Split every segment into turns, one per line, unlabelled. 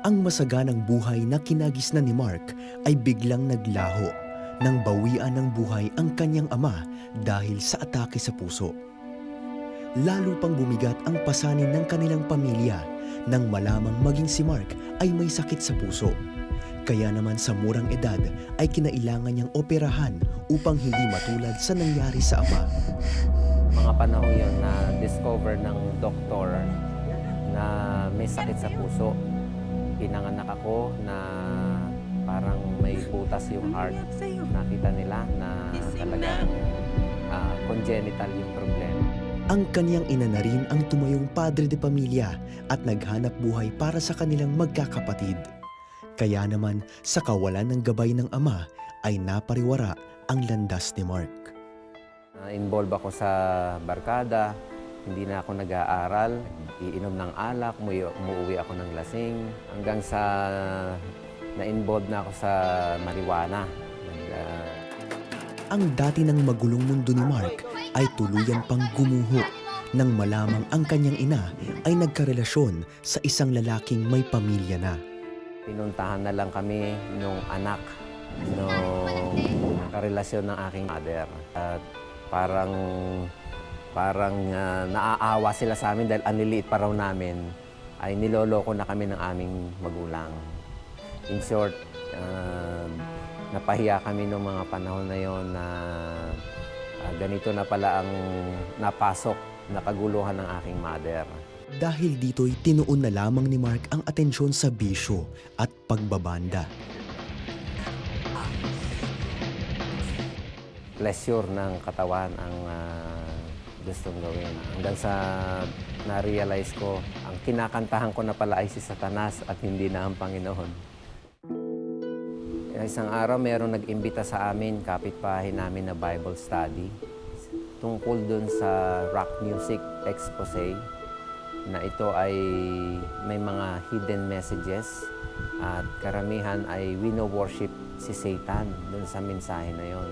Ang masaganang buhay na kinagisnan ni Mark ay biglang naglaho nang bawian ng buhay ang kanyang ama dahil sa atake sa puso. Lalo pang bumigat ang pasanin ng kanilang pamilya nang malamang maging si Mark ay may sakit sa puso. Kaya naman sa murang edad ay kinailangan niyang operahan upang hindi matulad sa nangyari sa ama.
Mga panahon yun na discover ng doktor na may sakit sa puso. Pinanganak ako na parang may butas yung heart. Nakita nila na talagang congenital yung problema.
Ang kanyang ina na rin ang tumayong padre de pamilya at naghanap buhay para sa kanilang magkakapatid. Kaya naman sa kawalan ng gabay ng ama ay napariwara ang landas ni Mark.
Involve ako sa barkada, hindi na ako nag-aaral, iinom ng alak, umuwi ako ng lasing, hanggang sa na-involve na ako sa marijuana.
Ang dati ng magulong mundo ni Mark ay tuluyan pang gumuho nang malamang ang kanyang ina ay nagkarelasyon sa isang lalaking may pamilya na.
Pinuntahan na lang kami nung anak, nung karelasyon ng aking mother. At parang naaawa sila sa amin dahil aniliit pa raw namin, ay niloloko na kami ng aming magulang. In short, napahiya kami noong mga panahon na yon na ganito na pala ang napasok na kaguluhan ng aking mother.
Dahil dito'y tinuon na lamang ni Mark ang atensyon sa bisyo at pagbabanda.
Pleasure ng katawan ang gustong gawin. Hanggang sa na-realize ko, ang kinakantahan ko na pala ay si Satanas at hindi na ang Panginoon. Isang araw, mayroong nag-imbita sa amin, kapitbahay namin na Bible study, tungkol dun sa rock music expose, na ito ay may mga hidden messages at karamihan ay wino-worship si Satan dun sa mensahe na yon.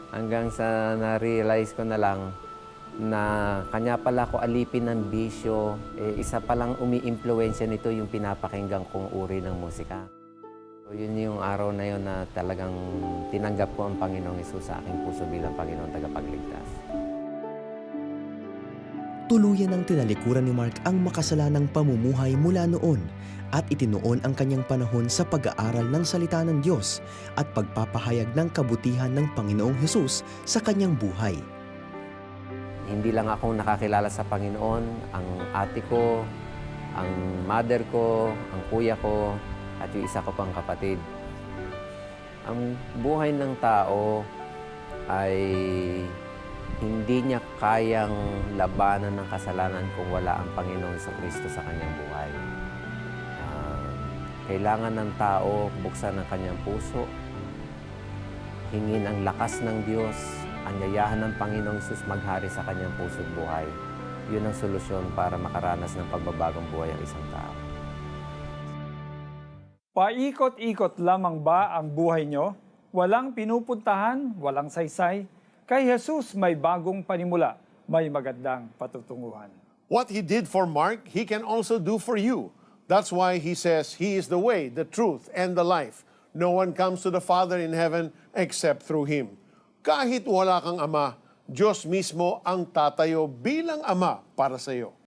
Hanggang sa na-realize ko na lang na kanya pala ko alipin ng bisyo, isa palang umi-impluwensya nito yung pinapakinggan kong uri ng musika. So, yun yung araw na yun na talagang tinanggap ko ang Panginoong Hesus sa aking puso bilang Panginoong tagapagligtas.
Tuluyan ang tinalikuran ni Mark ang makasalanang pamumuhay mula noon at itinuon ang kanyang panahon sa pag-aaral ng salita ng Diyos at pagpapahayag ng kabutihan ng Panginoong Hesus sa kanyang buhay.
Hindi lang ako nakakilala sa Panginoon, ang ate ko, ang mother ko, ang kuya ko, at yung isa ko pang kapatid. Ang buhay ng tao ay hindi niya kayang labanan ng kasalanan kung wala ang Panginoon sa Kristo sa kanyang buhay. Kailangan ng tao buksan ang kanyang puso, hingin ang lakas ng Diyos, anyayahan ng Panginoong Hesus maghari sa kanyang puso at buhay. Yun ang solusyon para makaranas ng pagbabagong buhay ang isang tao.
Paikot-ikot lamang ba ang buhay nyo? Walang pinupuntahan, walang saysay? Kay Jesus may bagong panimula, may magandang patutunguhan.
What He did for Mark, He can also do for you. That's why He says He is the way, the truth, and the life. No one comes to the Father in heaven except through Him. Kahit wala kang ama, Diyos mismo ang tatayo bilang ama para sa iyo.